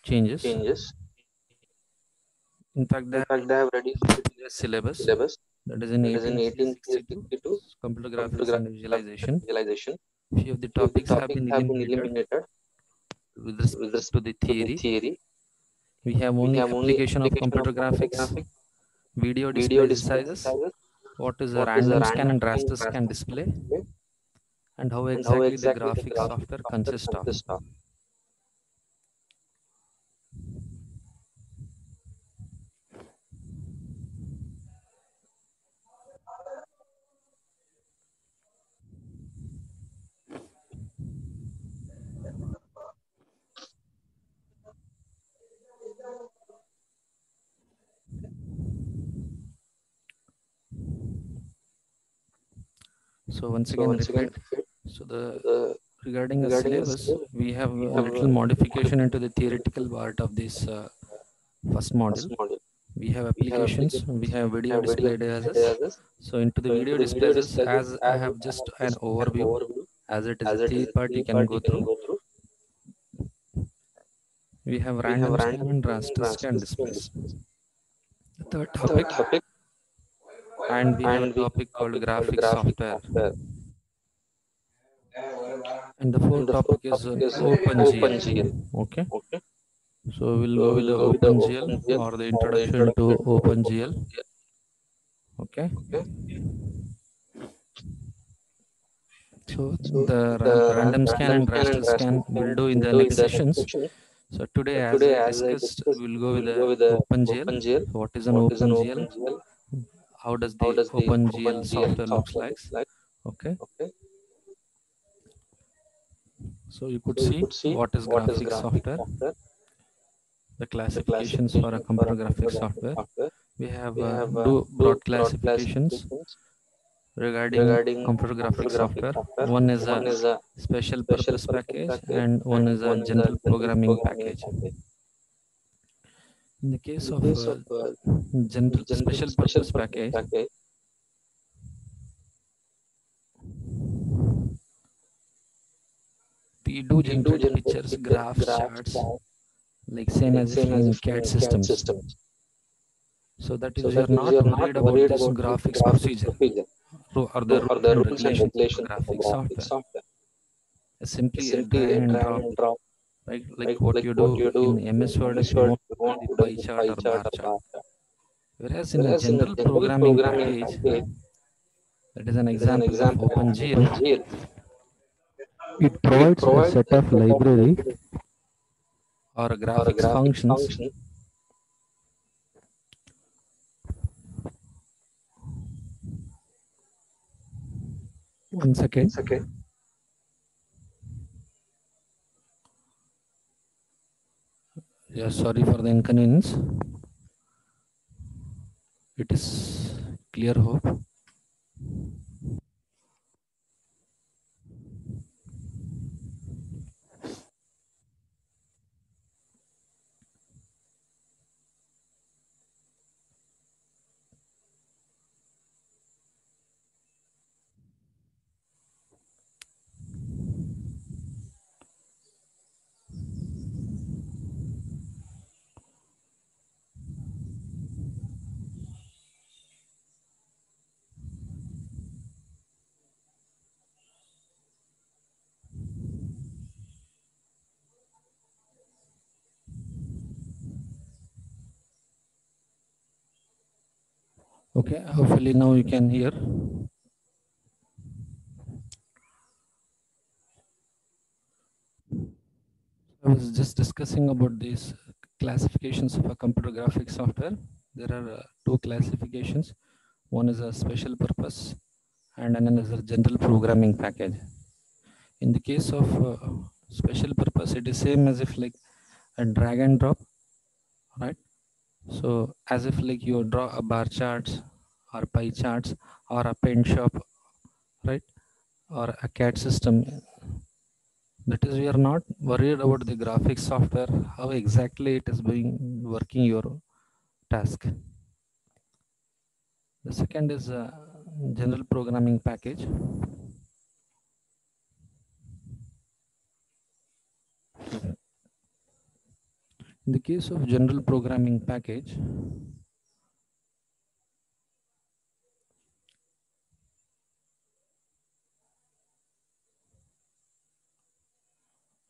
changes. changes. In fact, they In have fact, they have reduced their syllabus, syllabus. that is in That is in 1862, 1862. computer Computer graphics and graphics visualization. visualization. Few of the Few of the topics have topics been have been eliminated eliminated with with respect to respect the to the theory. theory. We have We only have only application of application of computer computer graphics, graphics, video video display display sizes, sizes, what is a what is a random scan random and scan raster scan raster display, display, and how and how exactly the exactly the graphics graphics software software consists of. consists of. So once So again once again, repeat. So the the regarding the regarding the syllabus, syllabus, we have we a have little a modification into the theoretical part of this first module. first module. We have We have applications, we applications, have we video have video display devices. devices. So into the So into video the video displays, displays, as I as have I just have an just an overview, overview, as it is as a it is theory a part you three can part go you can through. go through. We have We have random scan random and scan and raster scan raster scan displays. displays. The third Third topic, topic, and we have a and we have topic a called topic called graphics graphic software. software. And the And fourth the topic fourth is topic is OpenGL. OpenGL. Okay. Okay. So we'll go So with the we'll go with the OpenGL OpenGL or the or the introduction to introduction to OpenGL. OpenGL. Okay. Okay. So So the random scan random and scan and raster raster scan we'll scan do in will the do in next the next sessions. section. So today, So as today, I as I discussed, discussed, we'll go with we'll the go with the OpenGL. OpenGL. What is an What is an OpenGL? OpenGL? How does How the does the OpenGL OpenGL software looks software like? look like? Okay. Okay. So you could So you see could see what is what is graphics graphic software, software, the the classifications for a classification for a computer computer graphics graphic software. software. We have We have two two broad broad classifications classifications regarding regarding computer computer graphics graphic software. software. One is One a is a special special purpose purpose package, package, and one and is a one is a general general programming programming package. package. In the In case the of case of general general special special purpose purpose package, package, we do we do generate generate pictures, picture graphs, graphs, charts, like same like as if same as in if CAD in CAD systems. systems. So that So is, we are that is not we are not worried about worried this about this graphics graphics procedure procedure or the or rules the and rules and regulations of a regulations of a graphics graphic software. software. It's simply a Simply drag a and drag drop, and drop, right? Like what like you what do you do in MS in Word MS if you Word want if you to do want the to do pie the chart pie or chart bar or chart. bar chart. Whereas in a Whereas in a general general programming programming package, package, that is an that is an example of example of OpenGL, OpenGL. it It provides a provides set a of set of library library or a or a graphics graphics functions. function. One second. It's okay. Yeah, sorry for the inconvenience. It is clear, hope. Okay, hopefully now you can hear. I was just discussing about these classifications of a computer graphics software. There are two classifications. One is a special purpose and another is a general programming package. In the case of special purpose, it is same as if like a drag and drop, right? So as if like you draw a bar charts or pie charts or a paint shop, right? Or a CAD system. That is, we are not worried about the graphics software, how exactly it is being working your task. The second is a general programming package. In the case of general programming package,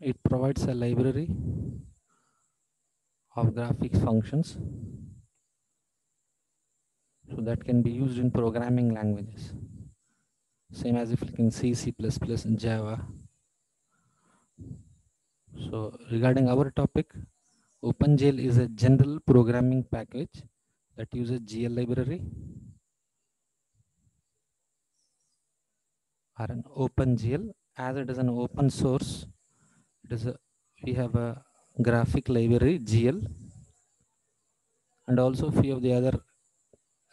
it provides a library of graphics functions, so that can be used in programming languages, same as if like in C, C++, and Java. So regarding our topic, OpenGL is a general programming package that uses GL library or an OpenGL. As it is an open source, we have a graphic library GL, and also few of the other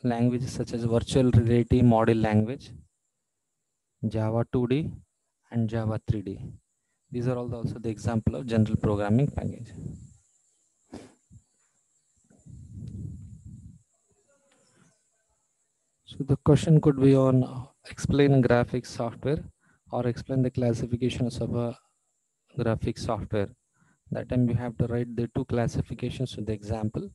languages such as virtual reality model language, Java 2D and Java 3D. These are all also the example of general programming package. So the question could be on explain graphics software or explain the classifications of a graphics software. That time you have to write the two classifications to the example.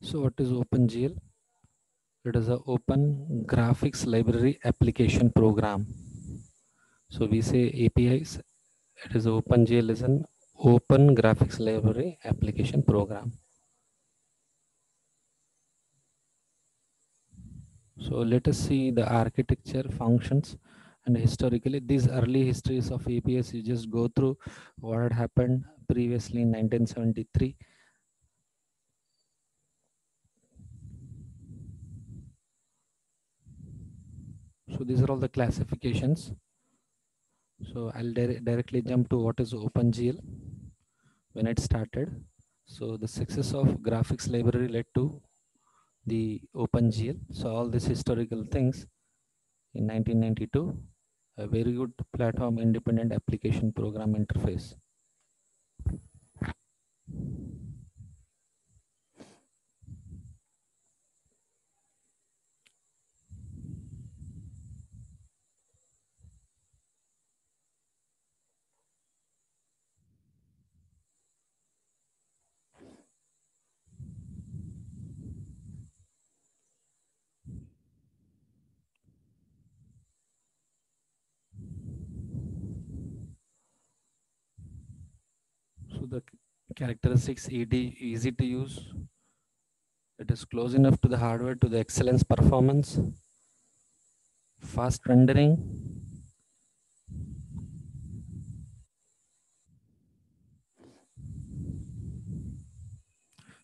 So what is OpenGL? It is an open graphics library application program. So we say APIs, it is OpenGL is an open graphics library application program. So let us see the architecture, functions, and historically these early histories of APIs. You just go through what had happened previously in 1973. So these are all the classifications. So I'll directly jump to what is OpenGL when it started. So the success of graphics library led to the OpenGL. So all these historical things in 1992, a very good platform independent application program interface. So the characteristics easy to use. It is close enough to the hardware to the excellence performance, fast rendering.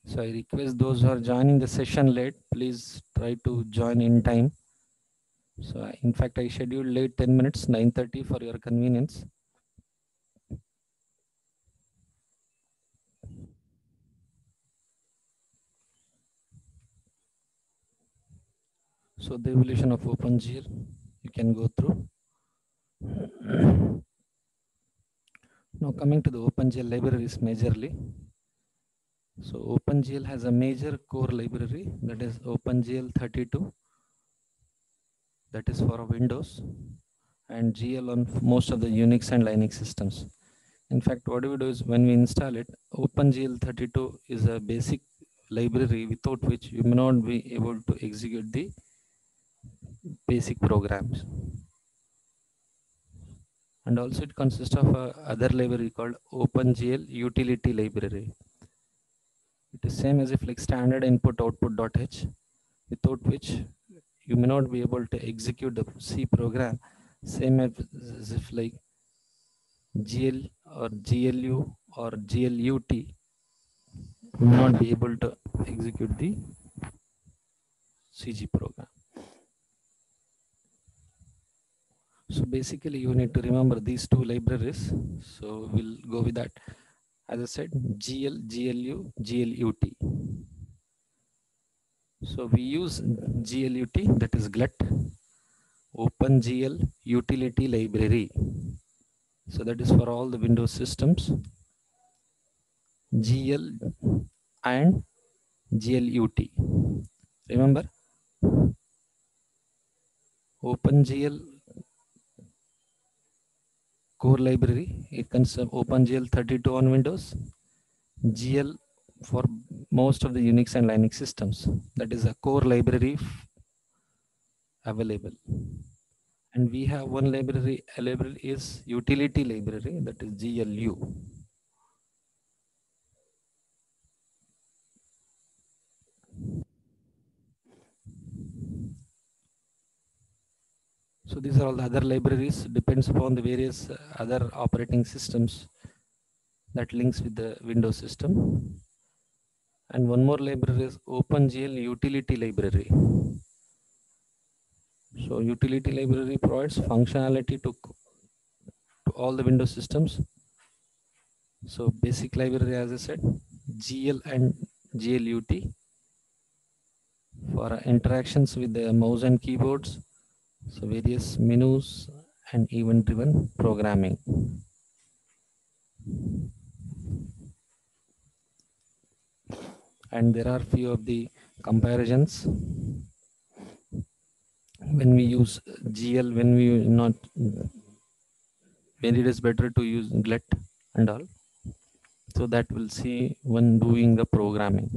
So I request those who are joining the session late, please try to join in time. So in fact, I scheduled late 10 minutes, 9:30 for your convenience. So the evolution of OpenGL, you can go through. Now coming to the OpenGL libraries majorly. So OpenGL has a major core library, that is OpenGL 32, that is for Windows, and GL on most of the Unix and Linux systems. In fact, what we do is when we install it, OpenGL 32 is a basic library without which you may not be able to execute the basic programs. And also it consists of other library called OpenGL utility library. It is same as if like standard input output.h, without which you may not be able to execute the C program, same as if like GL or GLU or GLUT will not be able to execute the CG program. So basically you need to remember these two libraries. So we'll go with that. As I said, GL, GLU, GLUT. So we use GLUT, that is GLUT, OpenGL utility library. So that is for all the Windows systems. GL and GLUT. Remember, OpenGL core library. It consists OpenGL 32 on Windows, GL for most of the Unix and Linux systems. That is a core library available. And we have one library, a library is utility library, that is GLU. So these are all the other libraries, depends upon the various other operating systems that links with the Windows system. And one more library is OpenGL utility library. So utility library provides functionality to all the Windows systems. So basic library, as I said, GL and GLUT for interactions with the mouse and keyboards. So various menus and event-driven programming. And there are few of the comparisons when we use GL, when it is better to use GLUT and all. So that we'll see when doing the programming.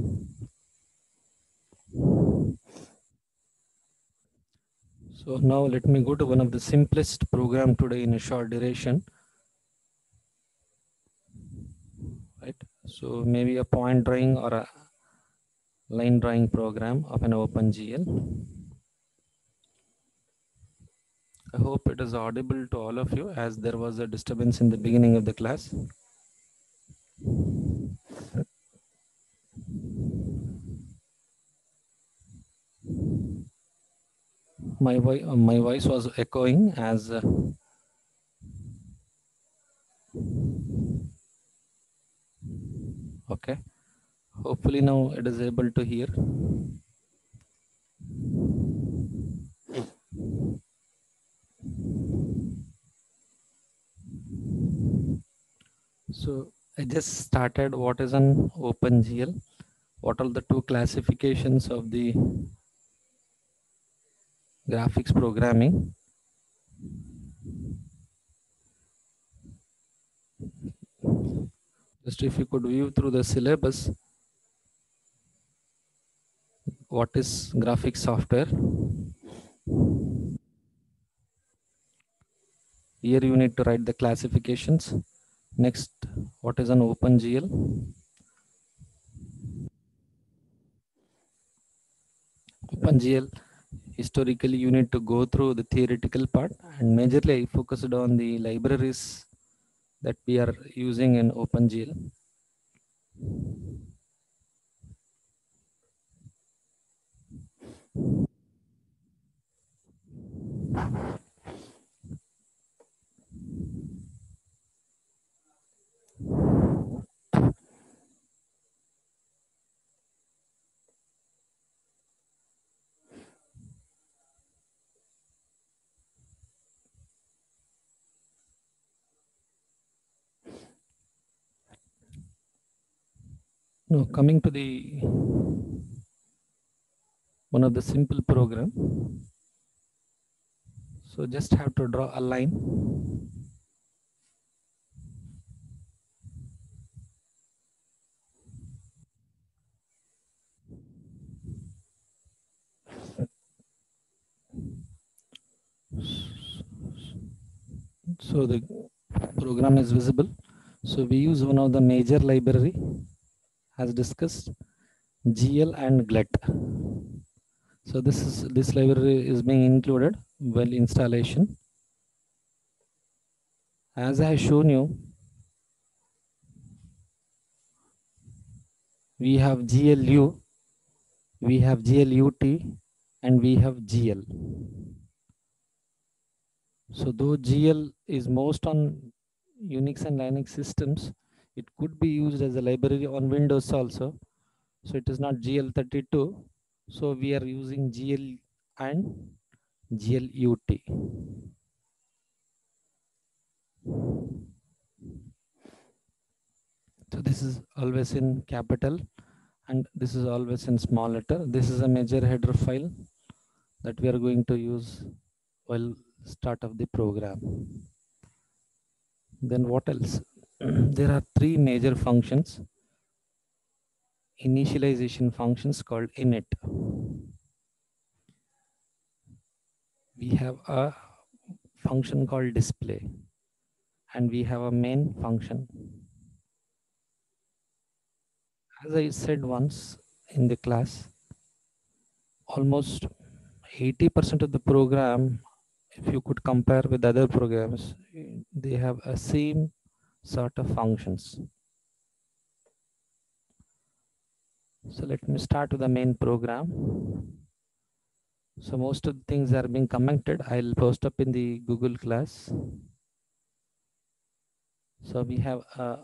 So now let me go to one of the simplest program today in a short duration. Right. So maybe a point drawing or a line drawing program of an OpenGL. I hope it is audible to all of you, as there was a disturbance in the beginning of the class. My voice was echoing as okay. Hopefully now it is able to hear. So I just started what is an OpenGL, what are the two classifications of the graphics programming. Just if you could view through the syllabus, what is graphics software? Here you need to write the classifications. Next, what is an OpenGL? OpenGL, historically you need to go through the theoretical part, and majorly I focused on the libraries that we are using in OpenGL. Now coming to the one of the simple program. So just have to draw a line. So the program is visible. So we use one of the major library as discussed, GL and GLUT. So this library is being included while installation. As I have shown you, we have GLU, we have GLUT, and we have GL. So though GL is most on Unix and Linux systems, it could be used as a library on Windows also. So it is not GL32. So we are using GL and GLUT. So this is always in capital and this is always in small letter. This is a major header file that we are going to use while start of the program. Then what else? There are three major functions, initialization functions called init. We have a function called display, and we have a main function. As I said once in the class, almost 80% of the program, if you could compare with other programs, they have a same sort of functions. So let me start with the main program. So most of the things are being commented. I'll post up in the Google class. So we have a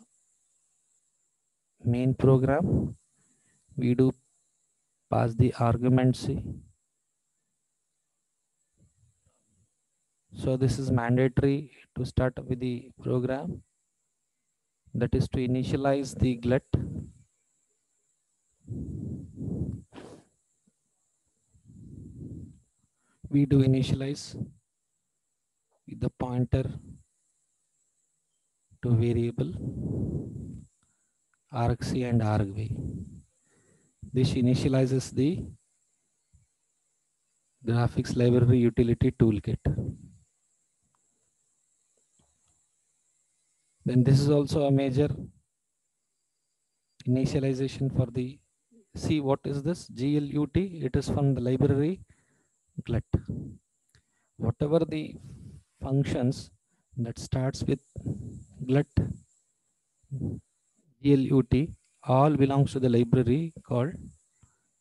main program. We do pass the argument C. So this is mandatory to start with the program. That is to initialize the glut. We do initialize with the pointer to variable argc and argv. This initializes the graphics library utility toolkit. Then this is also a major initialization for the, see what is this GLUT? It is from the library glut. Whatever the functions that starts with glut, GLUT, all belongs to the library called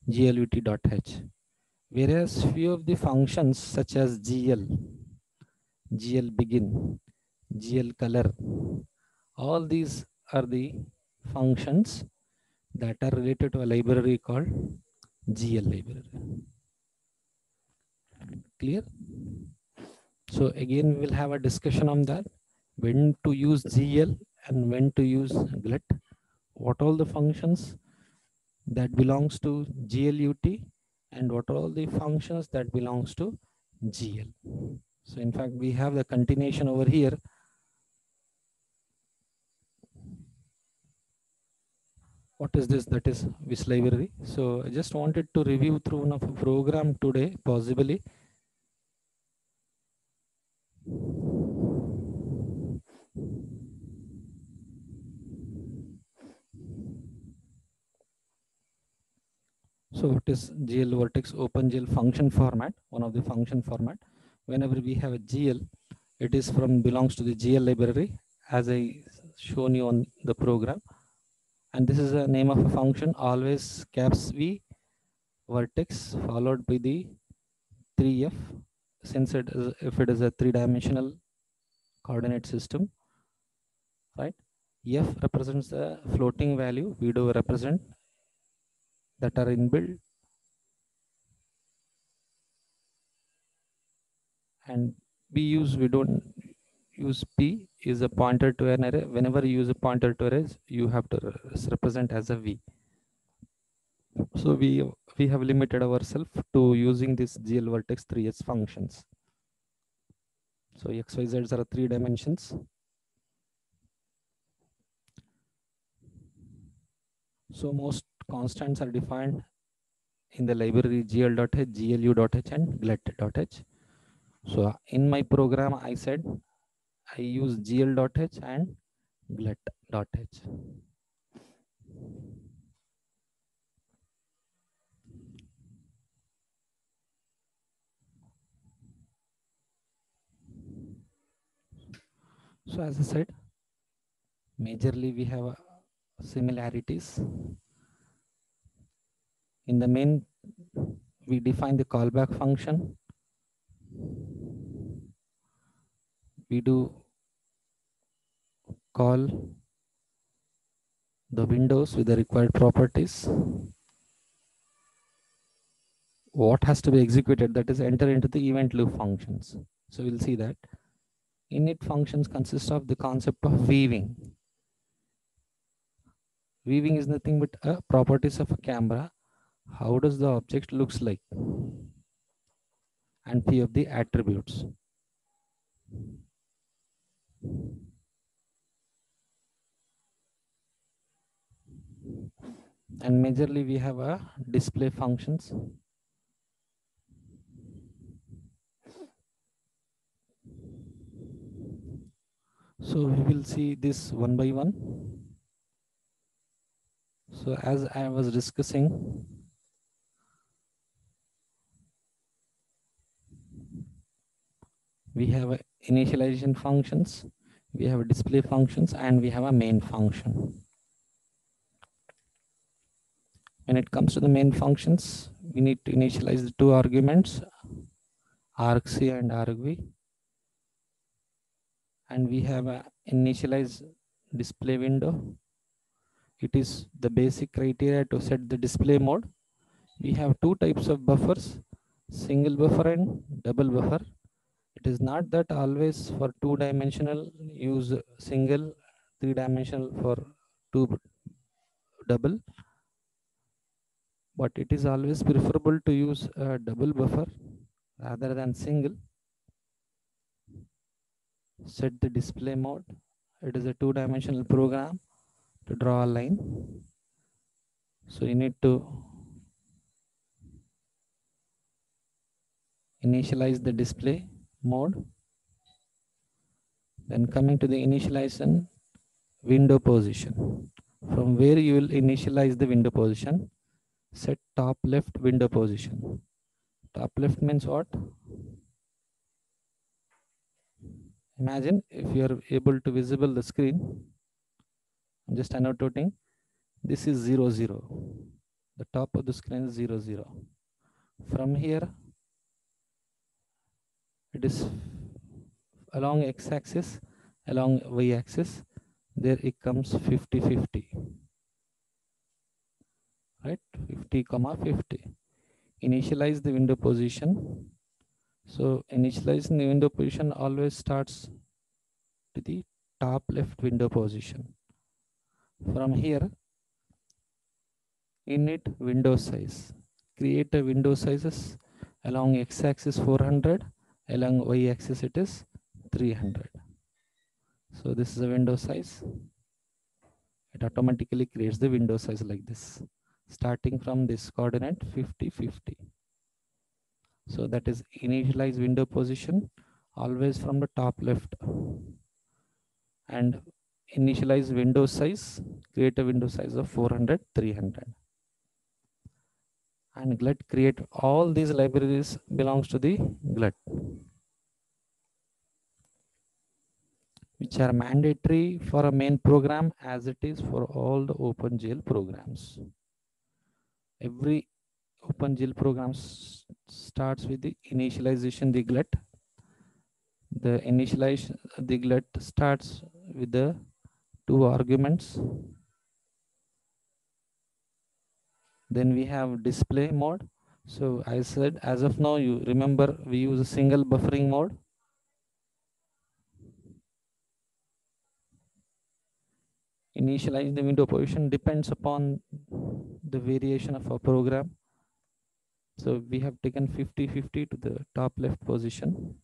glut.h. Whereas few of the functions such as GL begin, GL color, all these are the functions that are related to a library called GL library. Clear? So again, we will have a discussion on that, when to use GL and when to use glut, what all the functions that belongs to GLUT and what are all the functions that belongs to GL. So in fact, we have the continuation over here. What is this? That is which library? So I just wanted to review through one of a program today, possibly. So what is GL Vertex OpenGL function format? One of the function format. Whenever we have a GL, it is from belongs to the GL library, as I shown you on the program. And this is a name of a function, always caps V vertex followed by the 3F, since it is, if it is a three-dimensional coordinate system, right? F represents the floating value, we do represent that are inbuilt, and we don't use P is a pointer to an array. Whenever you use a pointer to arrays, you have to represent as a V. So we have limited ourselves to using this GL vertex 3S functions. So XYZs are 3 dimensions. So most constants are defined in the library gl.h, glu.h, and glut.h. So in my program, I said I use gl.h and glut.h. So as I said, majorly we have similarities. In the main, we define the callback function. We do call the windows with the required properties. What has to be executed, that is enter into the event loop functions. So we'll see that. Init functions consist of the concept of weaving. Weaving is nothing but a properties of a camera. How does the object looks like? and few of the attributes. And majorly we have a display functions. So we will see this one by one. So as I was discussing, we have a initialization functions, we have a display functions, and we have a main function. When it comes to the main functions, we need to initialize the two arguments, argc and argv, and we have a initialize display window. It is the basic criteria to set the display mode. We have two types of buffers, single buffer and double buffer. It is not that always for two-dimensional use single, three-dimensional for two double, but it is always preferable to use a double buffer rather than single. Set the display mode. It is a two-dimensional program to draw a line. So you need to initialize the display mode. Then coming to the initialization window position. From where you will initialize the window position, set top left window position. Top left means what? Imagine if you are able to visible the screen. I'm just annotating. This is 0, 0. The top of the screen is 0, 0. From here, it is along x-axis, along y-axis. There it comes 50, 50. Right? 50, 50. Initialize the window position. So initializing the window position always starts to the top left window position. From here, init window size. Create a window sizes along x-axis 400, along y-axis it is 300. So this is a window size. It automatically creates the window size like this, starting from this coordinate 50, 50. So that is initialize window position always from the top left. And initialize window size, create a window size of 400, 300. And glut create all these libraries belongs to the glut, which are mandatory for a main program as it is for all the OpenGL programs. Every OpenGL program starts with the initialization the glut. The initialization the glut starts with the two arguments. Then we have display mode. So I said, as of now, you remember we use a single buffering mode. Initializing the window position depends upon the variation of a program. So we have taken 50, 50 to the top left position.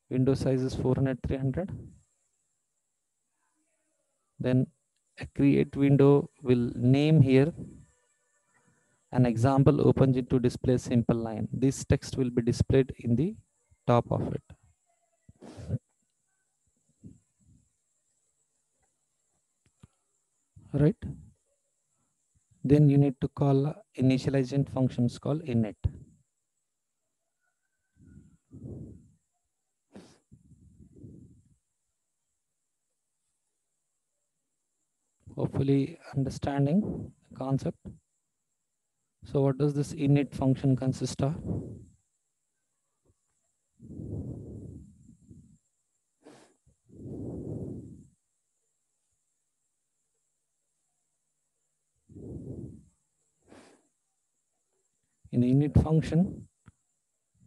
Window size is 400, 300. Then a create window will name here an example opens to display simple line. This text will be displayed in the top of it. Right? Then you need to call initialization functions called init. Hopefully understanding the concept. So what does this init function consist of? In the init function,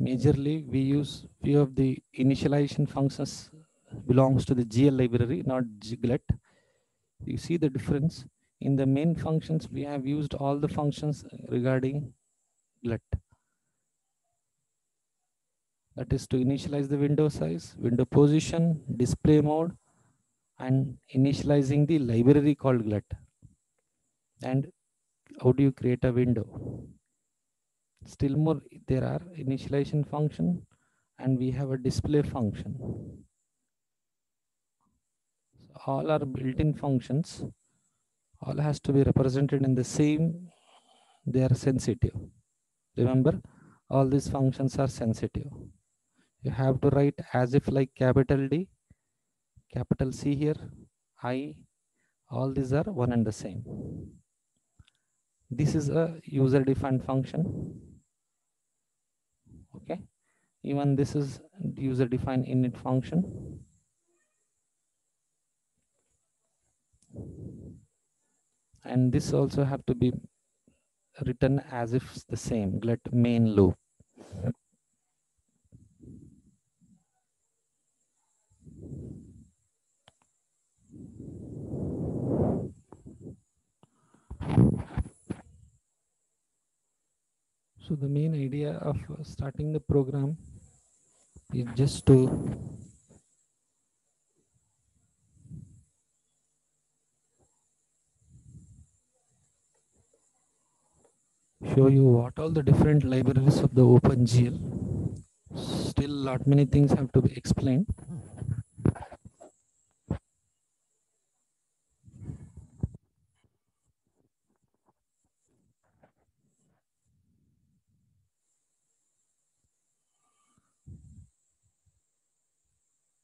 majorly we use few of the initialization functions belongs to the GL library, not glut. You see the difference. In the main functions, we have used all the functions regarding glut. That is to initialize the window size, window position, display mode, and initializing the library called glut. And how do you create a window? Still more, there are initialization function and we have a display function. So all are built-in functions. All has to be represented in the same, they are sensitive. Remember, all these functions are sensitive. You have to write as if like capital D, capital C here, I, all these are one and the same. This is a user defined function. Okay, even this is user defined init function. And this also have to be written as if it's the same, glut main loop. So the main idea of starting the program is just to show you what all the different libraries of the OpenGL. Still lot many things have to be explained.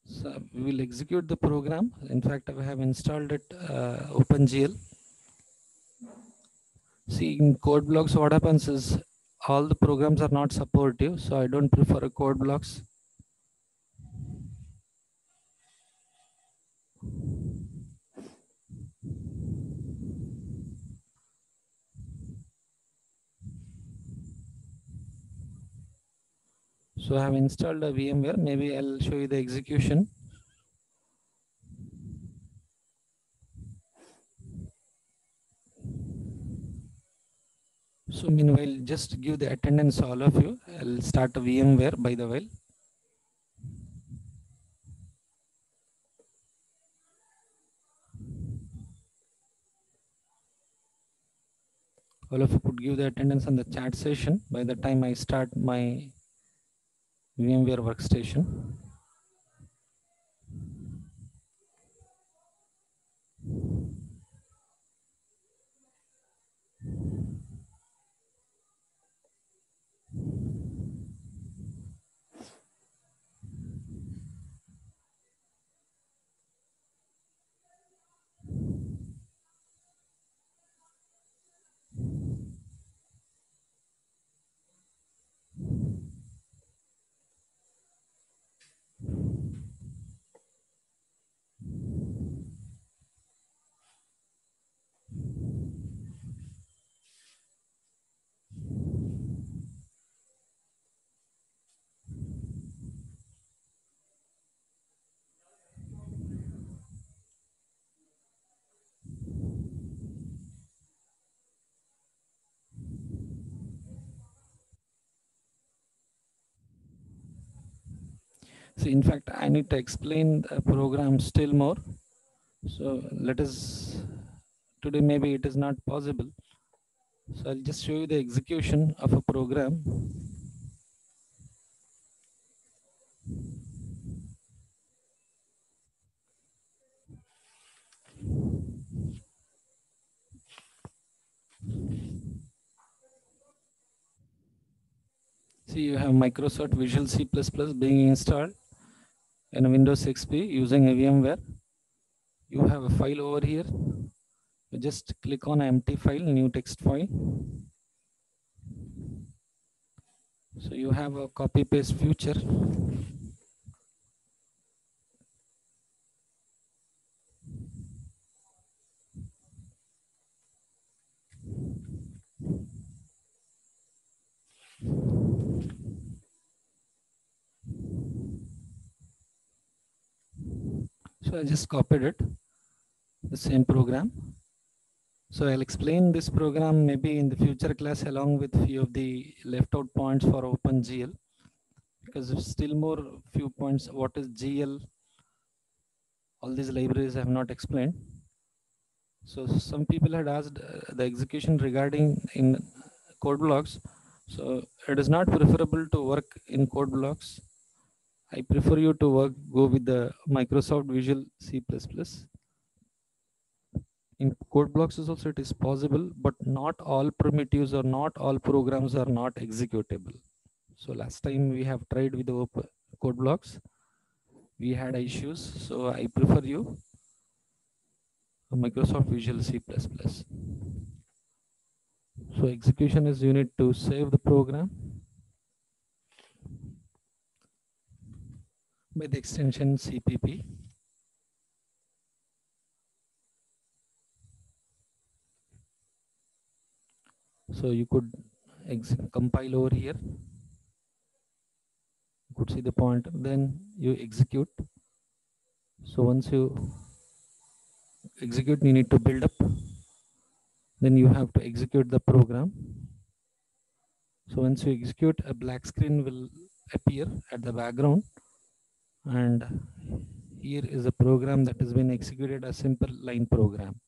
So we will execute the program. In fact, I have installed it OpenGL. See, in code blocks, what happens is all the programs are not supportive, so I don't prefer a code blocks. So I have installed a VMware. Maybe I'll show you the execution. So meanwhile, just give the attendance all of you. I'll start a VMware by the way. All of you could give the attendance on the chat session by the time I start my VMware workstation. So in fact, I need to explain the program still more. So let us, today maybe it is not possible. So I'll just show you the execution of a program. See, you have Microsoft Visual C++ being installed in Windows XP using a VMware. You have a file over here. You just click on empty file, new text file. So you have a copy paste feature. So I just copied it, the same program. So I'll explain this program maybe in the future class along with few of the left out points for OpenGL. because there's still more few points. What is GL? All these libraries I have not explained. So some people had asked the execution regarding in code blocks. So it is not preferable to work in code blocks. I prefer you to go with the Microsoft Visual C++. In code blocks is also it is possible, but not all primitives or not all programs are not executable. So last time we have tried with the code blocks, we had issues. So I prefer you Microsoft Visual C++. So execution is you need to save the program by the extension CPP. So you could compile over here. You could see the pointer, then you execute. So once you execute, you need to build up. Then you have to execute the program. So once you execute, a black screen will appear at the background. And here is a program that has been executed, a simple line program.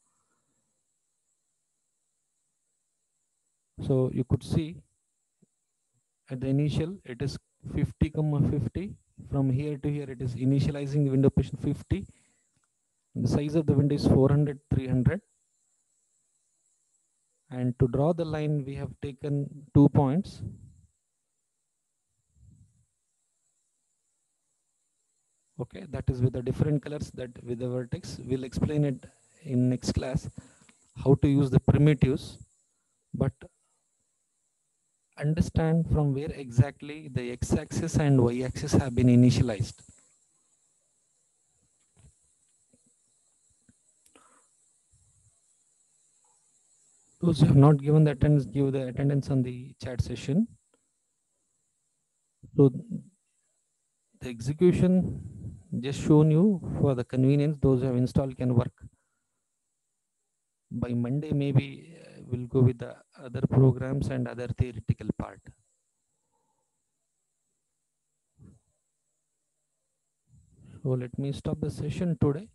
So you could see at the initial, it is 50, 50. From here to here, it is initializing the window position 50. The size of the window is 400, 300. And to draw the line, we have taken 2 points. Okay, that is with the different colors, that with the vertex. We'll explain it in next class, how to use the primitives. But understand from where exactly the x-axis and y-axis have been initialized. Those who have not given the attendance, give the attendance on the chat session. So the execution just shown you for the convenience. Those who have installed can work. By Monday, maybe we'll go with the other programs and other theoretical part. So let me stop the session today.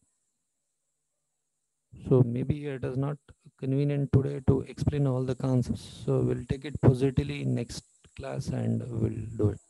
So maybe it is not convenient today to explain all the concepts. So we'll take it positively in next class and we'll do it.